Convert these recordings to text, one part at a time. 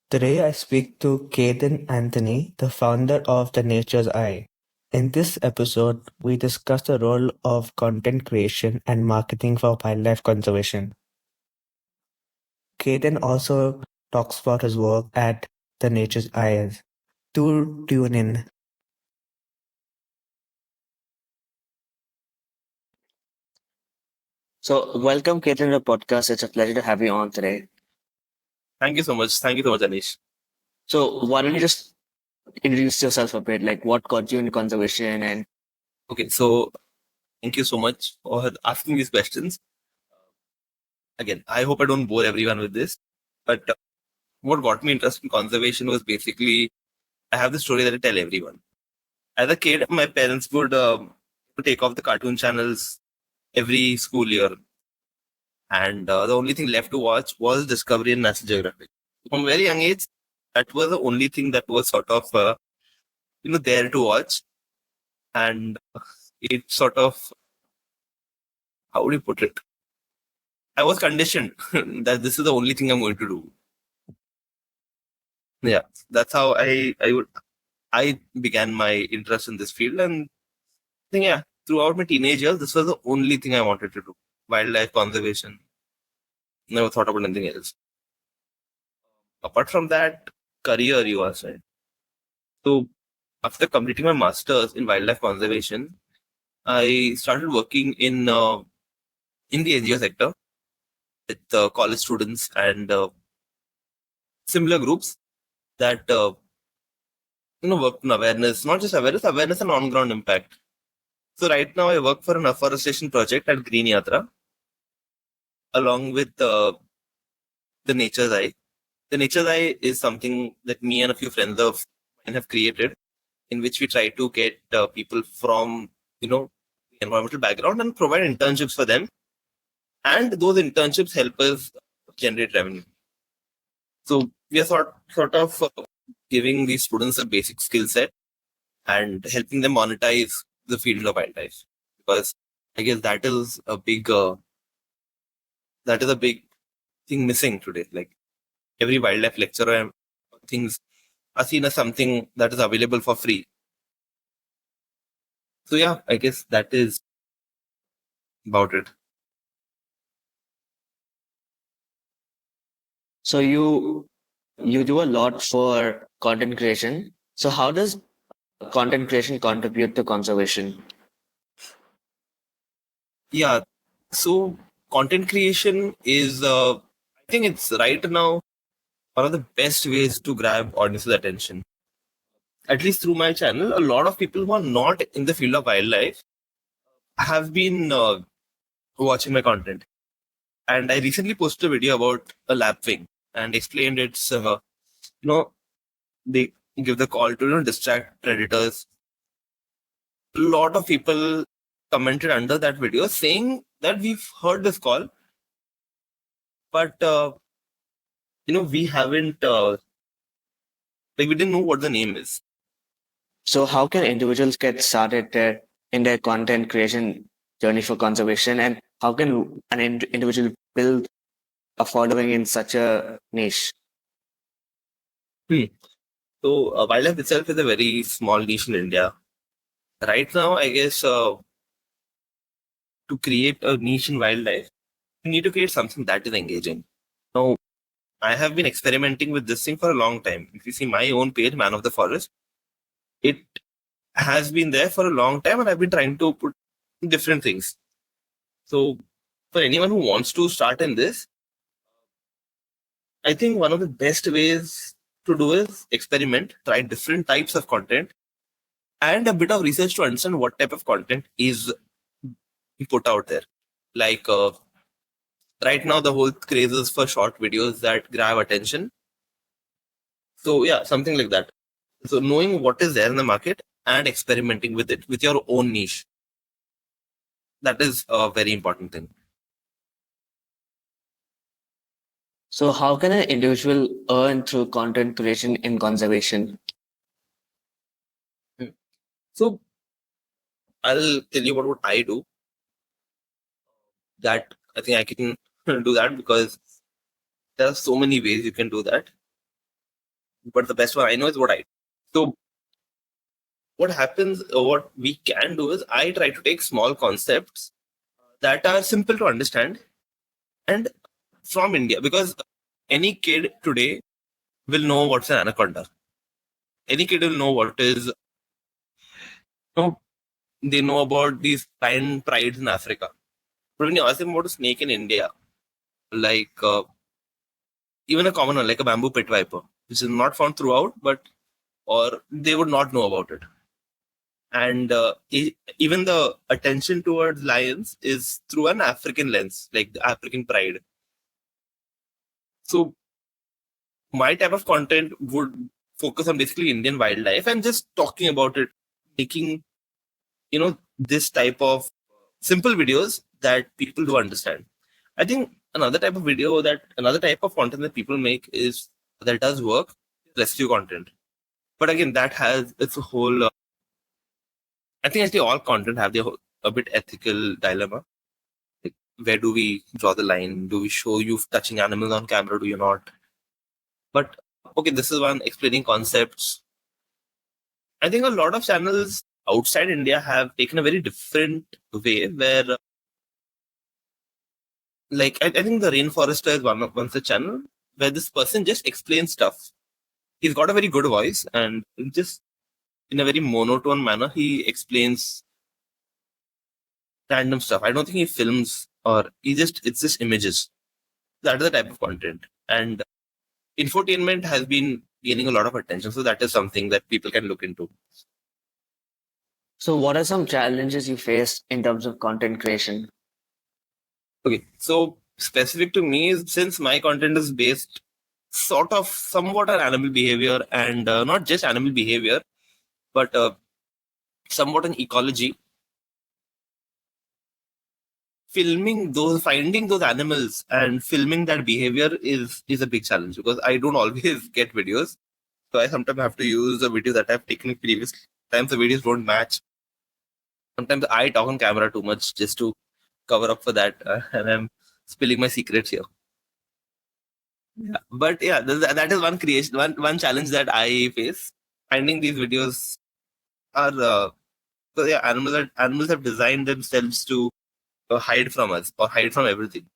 Today I speak to Kayden Anthony, the founder of The Nature's Eye. In this episode, we discuss the role of content creation and marketing for wildlife conservation. Kayden also talks about his work at The Nature's Eye. Do tune in. So, welcome, Kayden, to the podcast. It's a pleasure to have you on today. Thank you so much. Thank you so much, Anish. So, why don't you just introduce yourself a bit, like what got you into conservation and Okay, so thank you so much for asking these questions. Again, I hope I don't bore everyone with this, but what got me interested in conservation was basically I have the story that I tell everyone. As a kid, my parents would take off the cartoon channels every school year, and the only thing left to watch was Discovery and National Geographic. From a very young age, that was the only thing that was sort of there to watch, and it sort of, how would you put it? I was conditioned that this is the only thing I'm going to do. Yeah, that's how I began my interest in this field, and I think yeah, throughout my teenage years, this was the only thing I wanted to do: wildlife conservation. Never thought about anything else. Apart from that, career you asked, right? So after completing my masters in wildlife conservation, I started working in the NGO sector with college students and similar groups that work on awareness, not just awareness and on-ground impact. So right now I work for an afforestation project at Green Yatra along with the Nature's Eye. The Nature's Eye is something that me and a few friends of mine have created, in which we try to get people from environmental background and provide internships for them, and those internships help us generate revenue. So we are sort of giving these students a basic skill set and helping them monetize the field of wildlife, because I guess that is a big thing missing today. Like every wildlife lecturer and things are seen as something that is available for free. So yeah, I guess that is about it. so you do a lot for content creation. So how does content creation contribute to conservation? Yeah. So content creation is, I think it's right now one of the best ways to grab audience's attention. At least through my channel, a lot of people who are not in the field of wildlife have been watching my content. And I recently posted a video about a lapwing and explained its, you know, they give the call to distract predators. A lot of people commented under that video saying that we've heard this call, but we haven't we didn't know what the name is. So how can individuals get started in their content creation journey for conservation, and how can an individual build a following in such a niche? Hmm. So wildlife itself is a very small niche in India. Right now, I guess to create a niche in wildlife, you need to create something that is engaging. Now, I have been experimenting with this thing for a long time. If you see my own page, Man of the Forest, it has been there for a long time, and I've been trying to put different things. So, for anyone who wants to start in this, I think one of the best ways to do is experiment, try different types of content, and a bit of research to understand what type of content is put out there. Like right now, the whole craze is for short videos that grab attention. So yeah, something like that. So knowing what is there in the market and experimenting with it with your own niche, that is a very important thing. So how can an individual earn through content creation in conservation? Hmm. So I'll tell you about what I do. That I think I can do that because there are so many ways you can do that. but the best one I know is what I do. So what happens, what we can do is I try to take small concepts that are simple to understand and from India, because any kid today will know what's an anaconda. Any kid will know what is, know, they know about these lion prides in Africa. But when you ask them about a snake in India, like even a common one, like a bamboo pit viper, which is not found throughout, but or they would not know about it. And even the attention towards lions is through an African lens, like the African pride. So my type of content would focus on basically Indian wildlife and just talking about it, making this type of simple videos that people do understand. I think another type of content that people make is that does work, rescue content. But again, that has its whole. I think actually all content have a bit ethical dilemma. Like, where do we draw the line? Do we show you touching animals on camera? Do you not? But okay, this is one explaining concepts. I think a lot of channels outside India have taken a very different way where, like, I think the Rainforester is one such channel where this person just explains stuff. He's got a very good voice and just in a very monotone manner, he explains random stuff. I don't think he films or it's just images. That is the type of content. And infotainment has been gaining a lot of attention. So that is something that people can look into. So, what are some challenges you face in terms of content creation? Okay, so specific to me is since my content is based sort of somewhat on animal behavior and not just animal behavior, but somewhat on ecology. Finding those animals and filming that behavior is a big challenge because I don't always get videos. So I sometimes have to use a video that I've taken previous times. The videos don't match. Sometimes I talk on camera too much just to cover up for that, and I'm spilling my secrets here. Yeah. But yeah, that is one challenge that I face. Finding these videos are so yeah, animals have designed themselves to hide from us or hide from everything.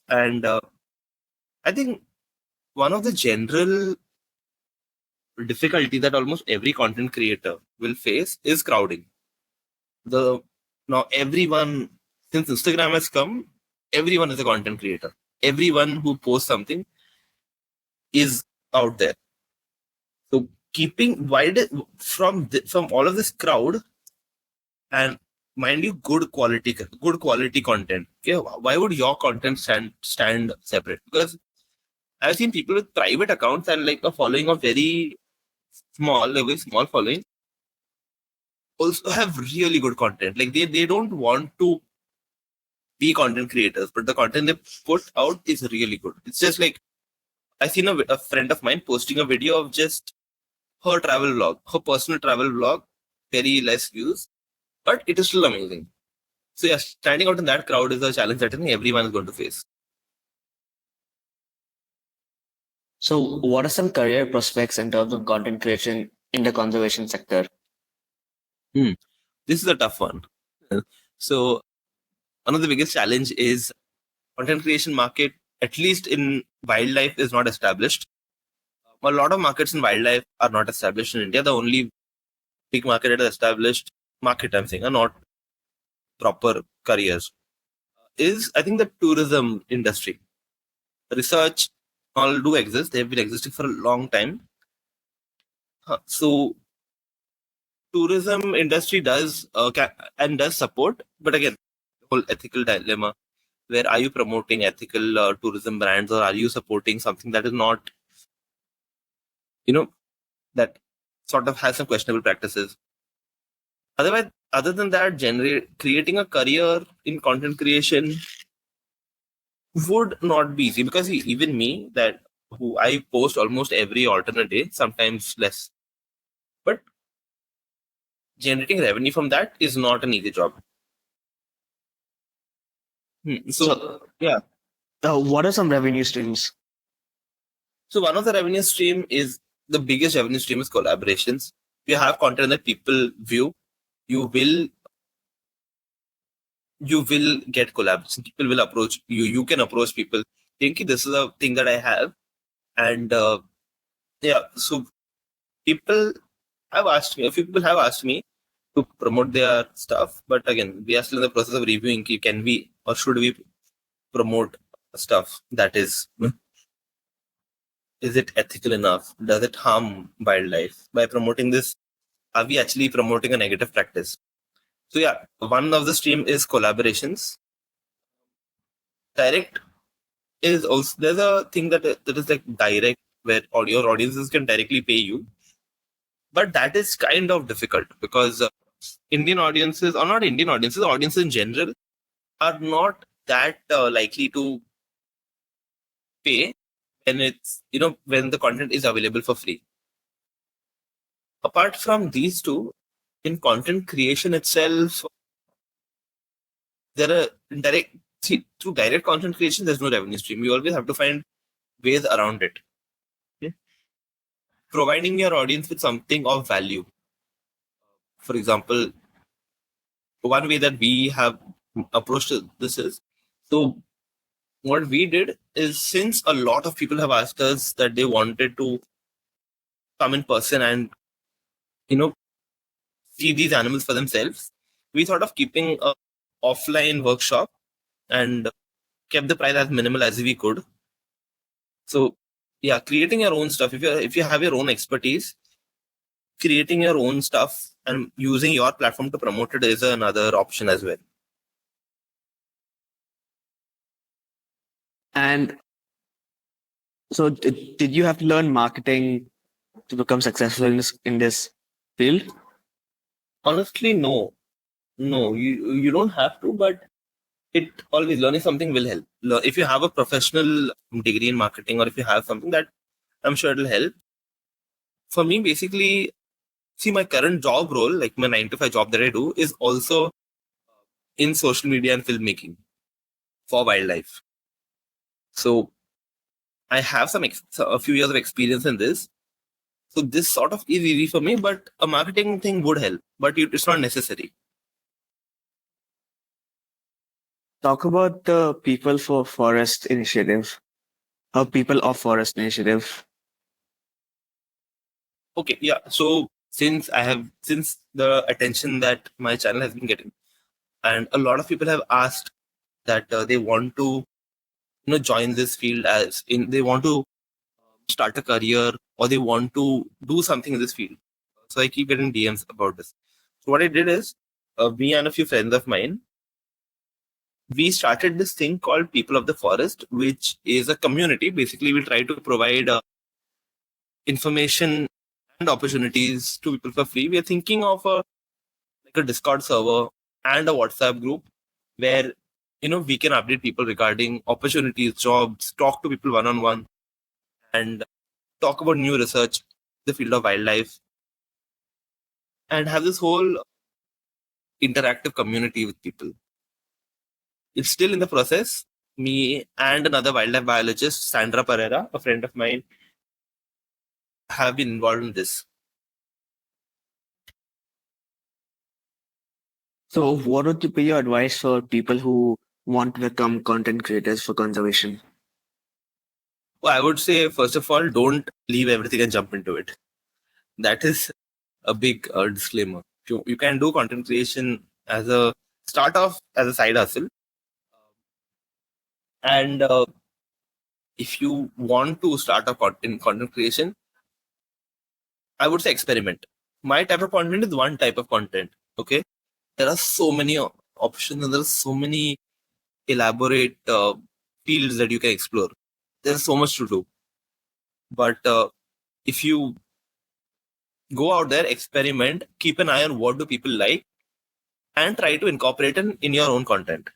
And I think one of the general difficulty that almost every content creator will face is crowding. Now everyone, since Instagram has come, everyone is a content creator. Everyone who posts something is out there. So keeping from all of this crowd and mind you, good quality content. Okay, why would your content stand separate? Because I've seen people with private accounts and like a following of very small following also have really good content. Like they don't want to be content creators, but the content they put out is really good. It's just like I seen a friend of mine posting a video of just her travel vlog, her personal travel vlog, very less views, but it is still amazing. So yeah, standing out in that crowd is a challenge that I think everyone is going to face. So, what are some career prospects in terms of content creation in the conservation sector? This is a tough one. So one of the biggest challenge is content creation market, at least in wildlife, is not established. A lot of markets in wildlife are not established in India. The only big market that is established I'm saying, are not proper careers. Is I think the tourism industry. Research all do exist. They've been existing for a long time. So tourism industry does does support, but again, the whole ethical dilemma. Where are you promoting ethical tourism brands, or are you supporting something that is not, that sort of has some questionable practices? Otherwise, other than that, creating a career in content creation would not be easy because even me, that who I post almost every alternate day, sometimes less, but generating revenue from that is not an easy job. So yeah. What are some revenue streams? So one of the revenue stream is the biggest revenue stream is collaborations. If you have content that people view, you will get collaboration. People will approach you. You can approach people. Thinking this is a thing that I have, and yeah. So people have asked me. A few people have asked me to promote their stuff, but again, we are still in the process of reviewing. Can we or should we promote stuff that is it ethical enough? Does it harm wildlife? By promoting this, are we actually promoting a negative practice? So yeah, one of the stream is collaborations. Direct is also, there's a thing that is like direct, where your audiences can directly pay you, but that is kind of difficult because Indian audiences, or not Indian audiences, audiences in general, are not that likely to pay when it's, when the content is available for free. Apart from these two, in content creation itself, there are through direct content creation, there's no revenue stream. You always have to find ways around it. Okay? Providing your audience with something of value. For example, one way that we have approached this is, so what we did is, since a lot of people have asked us that they wanted to come in person and see these animals for themselves, we thought of keeping a offline workshop and kept the price as minimal as we could. So yeah, creating your own stuff. If you have your own expertise, creating your own stuff and using your platform to promote it is another option as well. And so, did you have to learn marketing to become successful in this field? Honestly, no. You don't have to, but it always, learning something will help. If you have a professional degree in marketing, or if you have something, that I'm sure it'll help. For me, basically, see, my current job role, like my 9 to 5 job that I do, is also in social media and filmmaking for wildlife. So I have a few years of experience in this. So this sort of is easy for me, but a marketing thing would help, but it's not necessary. Talk about the People for Forest initiative, or People of Forest initiative. Okay, yeah. So since the attention that my channel has been getting, and a lot of people have asked that they want to join this field, they want to start a career, or they want to do something in this field. So I keep getting DMs about this. So what I did is, me and a few friends of mine, we started this thing called People of the Forest, which is a community. Basically, we try to provide information and opportunities to people for free. We are thinking of a Discord server and a WhatsApp group where we can update people regarding opportunities, jobs, talk to people one-on-one, and talk about new research in the field of wildlife, and have this whole interactive community with people. It's still in the process. Me and another wildlife biologist, Sandra Pereira, a friend of mine, have been involved in this. So, what would be your advice for people who want to become content creators for conservation? Well, I would say, first of all, don't leave everything and jump into it. That is a big disclaimer. You can do content creation as a start off, as a side hustle. And if you want to start a content creation, I would say experiment. My type of content is one type of content. Okay. There are so many options, and there are so many elaborate fields that you can explore. There's so much to do. But if you go out there, experiment, keep an eye on what do people like, and try to incorporate it in your own content.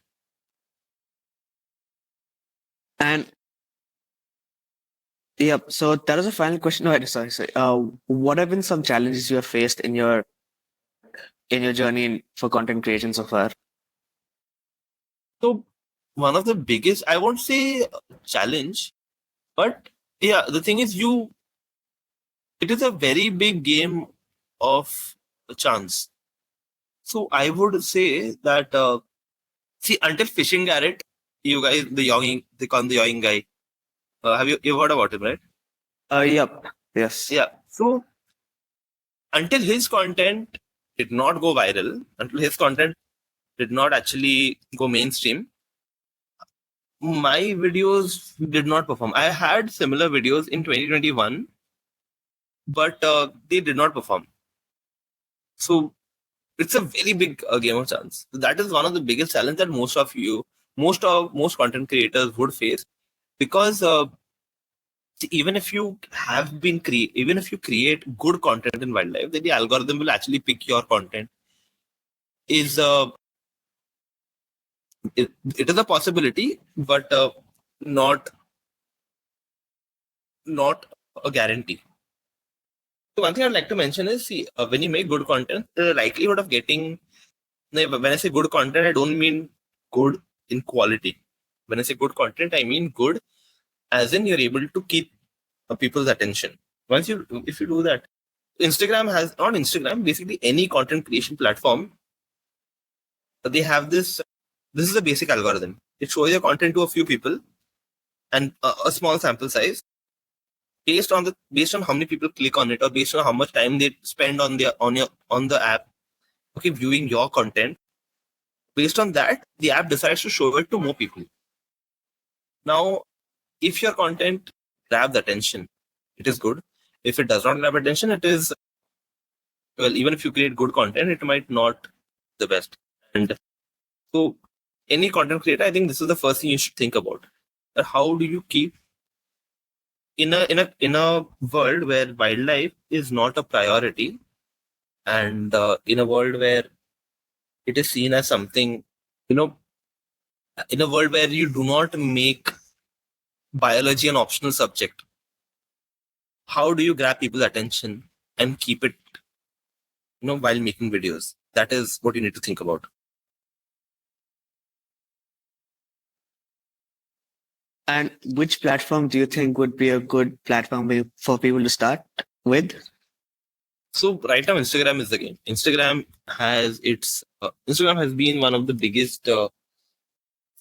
And yep. So that is a final question. No, sorry. What have been some challenges you have faced in your journey for content creation so far? So one of the biggest, I won't say challenge, but yeah, the thing is, you it is a very big game of chance. So I would say that see, until Fishing Garrett, you guys, the yawing, they call him the yawing guy. Have you heard about him, right? Yep. Yes. Yeah. So until his content did not go viral, until his content did not actually go mainstream, my videos did not perform. I had similar videos in 2021, but they did not perform. So it's a very big game of chance. That is one of the biggest challenges that most content creators would face, because even if you even if you create good content in wildlife, then the algorithm will actually pick your content. Is it is a possibility, but not not a guarantee. So one thing I'd like to mention is, see, when you make good content, the likelihood of getting, when I say good content, I don't mean good in quality. When I say good content, I mean good as in you're able to keep people's attention. If you do that, not Instagram, basically any content creation platform, they have this is a basic algorithm. It shows your content to a few people and a small sample size, based on how many people click on it, or based on how much time they spend on the app, okay, viewing your content. Based on that, the app decides to show it to more people. Now, if your content grabs attention, it is good. If it does not grab attention, it is, well, even if you create good content, it might not the best. And so any content creator, I think this is the first thing you should think about. How do you keep in a world where wildlife is not a priority, and in a world where it is seen as something, you know, in a world where you do not make biology an optional subject, how do you grab people's attention and keep it, while making videos? That is what you need to think about. And which platform do you think would be a good platform for people to start with? So right now, Instagram is the game. Instagram has been one of the biggest. It's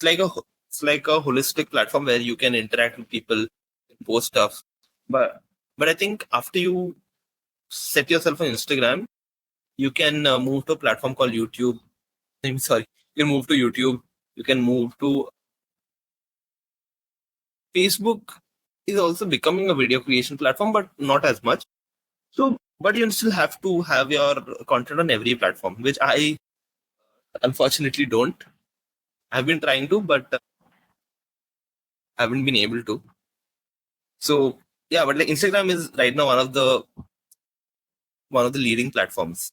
like a holistic platform where you can interact with people, post stuff. But I think after you set yourself on Instagram, you can move to a platform called YouTube. I'm sorry, you can move to YouTube. You can move to Facebook. Is also becoming a video creation platform, but not as much. So, but you still have to have your content on every platform, which I unfortunately don't. I've been trying to, but haven't been able to. So yeah, but like Instagram is right now one of the leading platforms.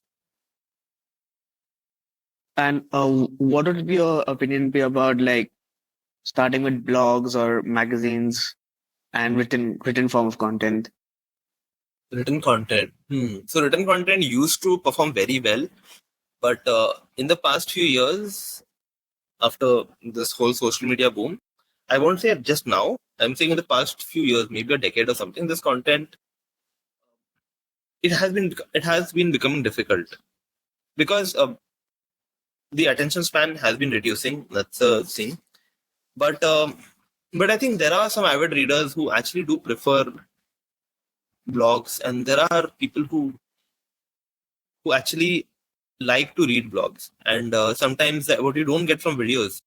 And what would your opinion be about like starting with blogs or magazines and written form of content? Written content. So written content used to perform very well, but in the past few years, after this whole social media boom, I won't say just now. I'm saying in the past few years, maybe a decade or something, this content, it has been becoming difficult, because the attention span has been reducing. That's a thing. But I think there are some avid readers who actually do prefer blogs, and there are people who actually like to read blogs. And sometimes what you don't get from videos.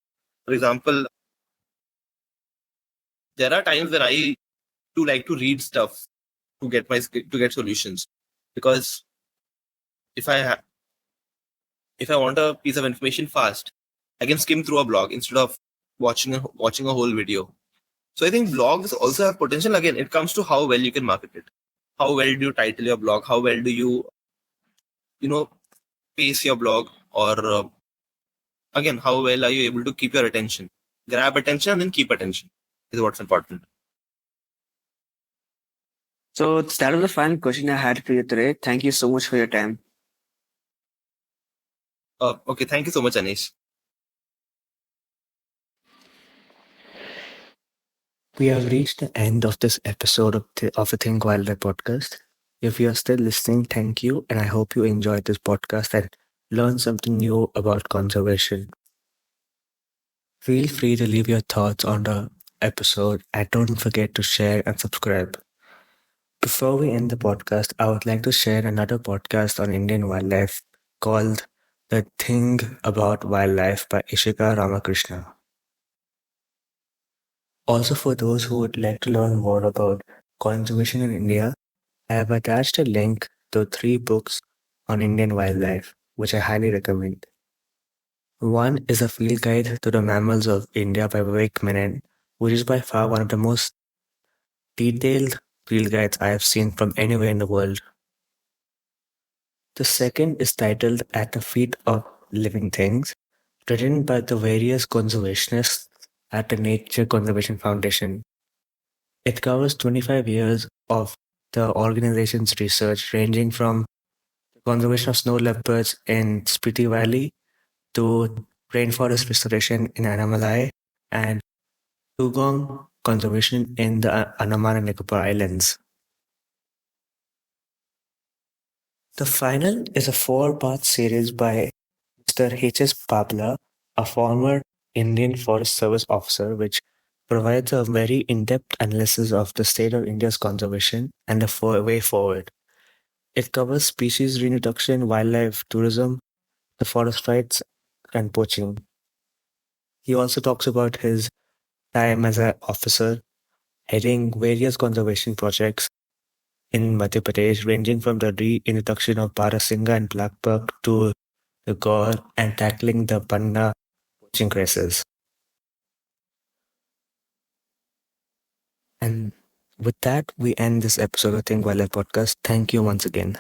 For example, there are times when I do like to read stuff to get solutions, because if I ha- if I want a piece of information fast, I can skim through a blog instead of watching a whole video. So I think blogs also have potential. Again, it comes to how well you can market it. How well do you title your blog? How well do you know pace your blog? Or again, how well are you able to keep your attention? Grab attention and then keep attention is what's important. So that was the final question I had for you today. Thank you so much for your time. Okay, thank you so much, Anish. We have reached the end of this episode of the Think Wildlife podcast. If you are still listening, thank you, and I hope you enjoyed this podcast and learned something new about conservation. Feel free to leave your thoughts on the episode and don't forget to share and subscribe. Before we end the podcast, I would like to share another podcast on Indian wildlife called The Thing About Wildlife by Ishika Ramakrishna. Also, for those who would like to learn more about conservation in India, I have attached a link to three books on Indian wildlife, which I highly recommend. One is a field guide to the mammals of India by Vivek Menon, which is by far one of the most detailed field guides I have seen from anywhere in the world. The second is titled At the Feet of Living Things, written by the various conservationists at the Nature Conservation Foundation. It covers 25 years of the organization's research, ranging from the conservation of snow leopards in Spiti Valley to rainforest restoration in Annamalai and dugong conservation in the Andaman and Nicobar Islands. The final is a four-part series by Mr. H.S. Babla, a former Indian Forest Service officer, which provides a very in-depth analysis of the state of India's conservation and the way forward. It covers species reintroduction, wildlife tourism, the forest rights, and poaching. He also talks about his time as an officer heading various conservation projects in Madhya Pradesh, ranging from the reintroduction of Barasinga and blackbuck to the gore and tackling the Panna poaching crisis. And with that, we end this episode of Think Wildlife Podcast. Thank you once again.